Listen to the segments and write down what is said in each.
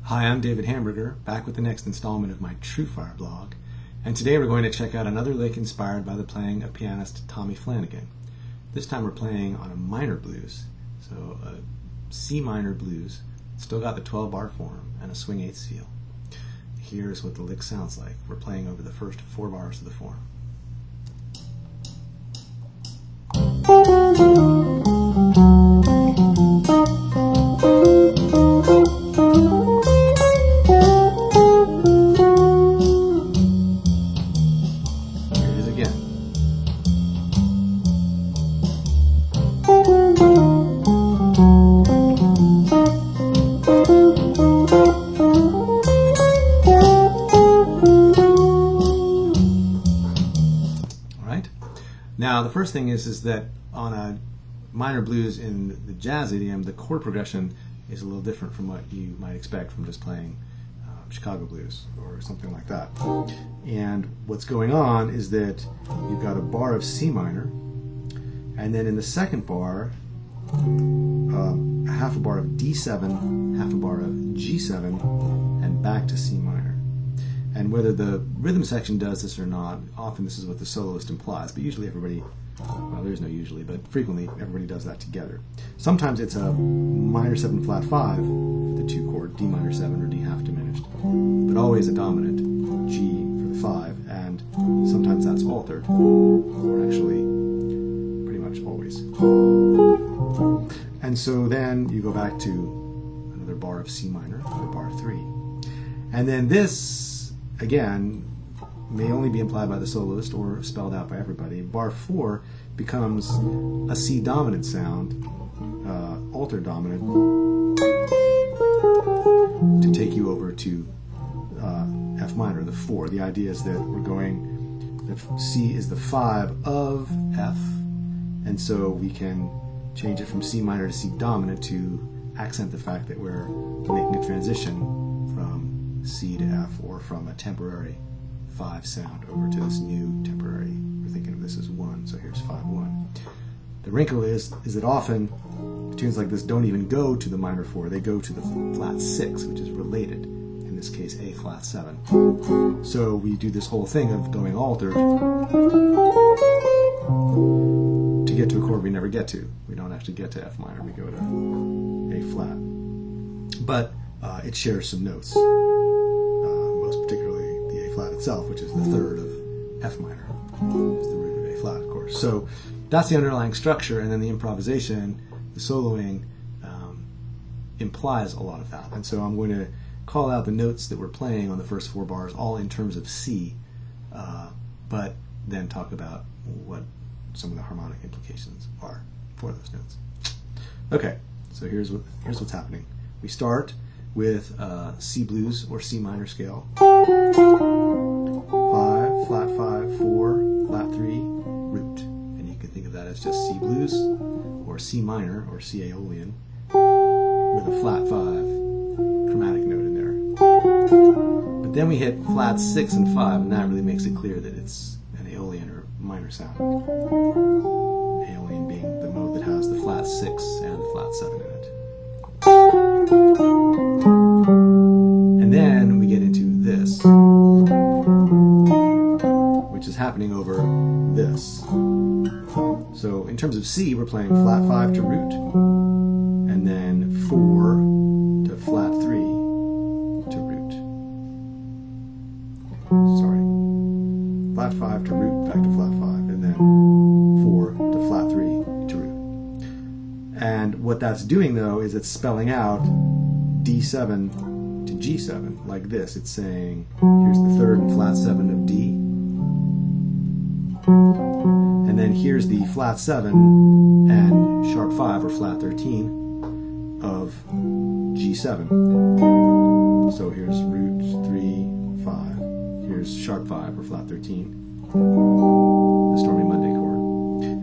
Hi, I'm David Hamburger, back with the next installment of my TrueFire blog, and today we're going to check out another lick inspired by the playing of pianist Tommy Flanagan. This time we're playing on a minor blues, so a C minor blues. Still got the 12-bar form and a swing 8th seal. Here's what the lick sounds like. We're playing over the first 4 bars of the form. Now, the first thing is that on a minor blues in the jazz idiom, the chord progression is a little different from what you might expect from just playing Chicago blues or something like that. And what's going on is that you've got a bar of C minor, and then in the second bar, half a bar of D7, half a bar of G7, and back to C minor. And whether the rhythm section does this or not, often this is what the soloist implies, but usually everybody, well, there's no usually, but frequently everybody does that together. Sometimes it's a minor 7 flat 5 for the 2 chord, D minor 7 or D half diminished, but always a dominant, G for the 5, and sometimes that's altered, or actually pretty much always. And so then you go back to another bar of C minor, or bar 3. And then this, again, may only be implied by the soloist or spelled out by everybody. Bar 4 becomes a C dominant sound, altered dominant, to take you over to F minor, the 4. The idea is that we're going, the C is the 5 of F, and so we can change it from C minor to C dominant to accent the fact that we're making a transition from C to F, or from a temporary 5 sound over to this new temporary, we're thinking of this as 1, so here's 5-1. The wrinkle is that often tunes like this don't even go to the minor 4, they go to the flat 6, which is related, in this case A flat 7. So we do this whole thing of going altered to get to a chord we never get to. We don't actually get to F minor, we go to A flat. But it shares some notes. Most particularly the A flat itself, which is the 3rd of F minor. It's the root of A flat, of course. So that's the underlying structure, and then the improvisation, the soloing, implies a lot of that. And so I'm going to call out the notes that we're playing on the first 4 bars, all in terms of C, but then talk about what some of the harmonic implications are for those notes. Okay, so here's what's happening. We start with C blues or C minor scale. 5, flat 5, 4, flat 3, root. And you can think of that as just C blues or C minor or C Aeolian with a flat 5 chromatic note in there. But then we hit flats 6 and 5, and that really makes it clear that it's an Aeolian or minor sound. Aeolian being the mode that has the flat 6 and the flat 7 in it. And then we get into this, which is happening over this. So in terms of C, we're playing flat 5 to root, and then 4 to flat 3 to root. Sorry. Flat 5 to root, back to flat 5, and then 4 to flat 3 to root. And what that's doing, though, is it's spelling out D7 to G7, like this. It's saying, here's the 3rd and flat 7 of D, and then here's the flat 7 and sharp 5, or flat 13, of G7. So here's root 3, 5, here's sharp 5, or flat 13, the Stormy Monday chord,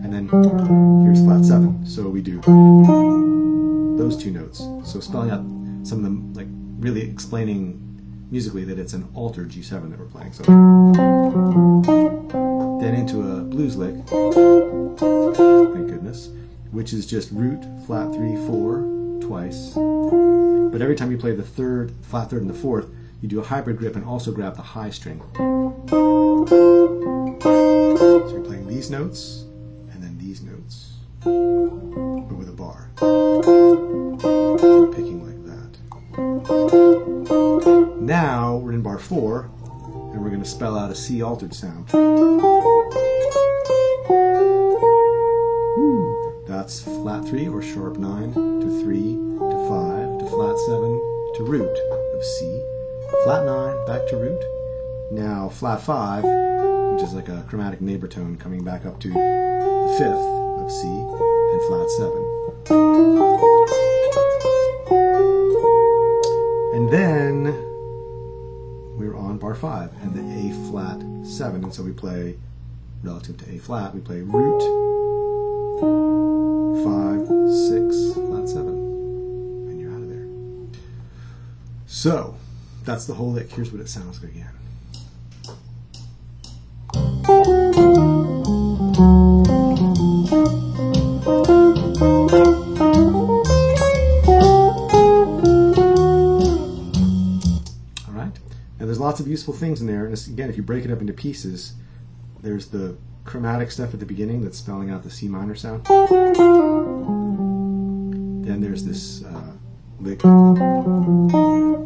and then here's flat 7. So we do those 2 notes. So spelling out some of them, like really explaining musically that it's an altered G7 that we're playing. So then into a blues lick, thank goodness, which is just root, flat 3, 4, twice. But every time you play the third, flat third and the fourth, you do a hybrid grip and also grab the high string. So you're playing these notes and then these notes, but with a bar. So picking like that. Now we're in bar 4, and we're going to spell out a C altered sound. That's flat 3 or sharp 9 to 3 to 5 to flat 7 to root of C. Flat 9 back to root. Now flat 5, which is like a chromatic neighbor tone, coming back up to the 5th of C and flat 7. And then we're on bar 5 and the A flat 7, and so we play relative to A flat, we play root 5, 6, flat 7, and you're out of there. So that's the whole lick. Here's what it sounds like again. All right. Now there's lots of useful things in there, and again, if you break it up into pieces, there's the chromatic stuff at the beginning that's spelling out the C minor sound. Then there's this lick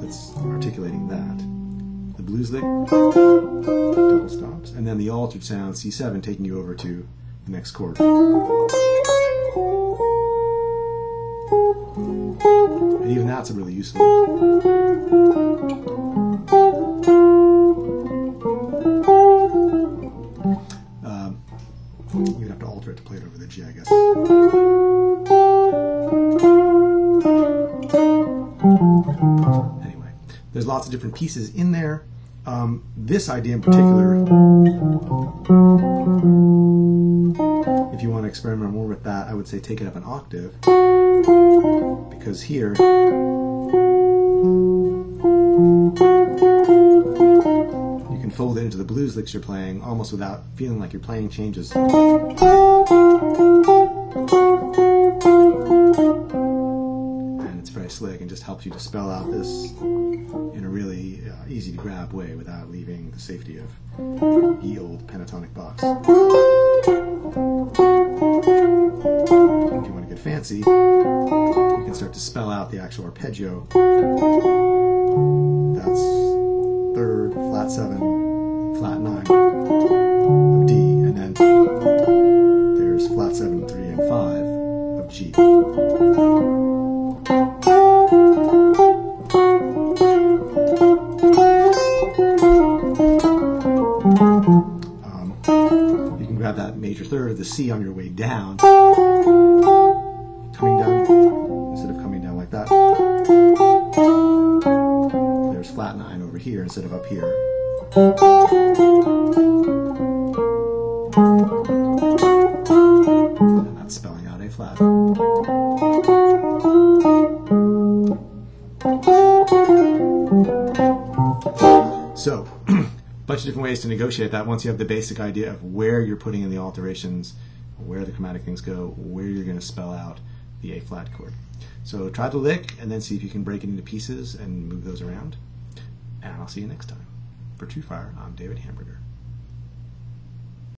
that's articulating that. The blues lick, double stops, and then the altered sound C7 taking you over to the next chord. And even that's a really useful. You'd have to alter it to play it over the G, I guess. Anyway, there's lots of different pieces in there. This idea in particular, if you want to experiment more with that, I would say take it up an octave, because here you can fold it into the blues licks you're playing almost without feeling like you're playing changes. And it's very slick and just helps you to spell out this in a really easy to grab way without leaving the safety of ye old pentatonic box. If you want to get fancy, you can start to spell out the actual arpeggio. That's third, flat 7, flat 9 of D, and then there's flat 7, 3, and 5 of G. You can grab that major third of the C on your way down, coming down instead of coming down like that. There's flat 9 over here instead of up here. And that's spelling out A flat. So, a bunch of different ways to negotiate that once you have the basic idea of where you're putting in the alterations, where the chromatic things go, where you're going to spell out the A flat chord. So try the lick and then see if you can break it into pieces and move those around. And I'll see you next time. For TrueFire, I'm David Hamburger.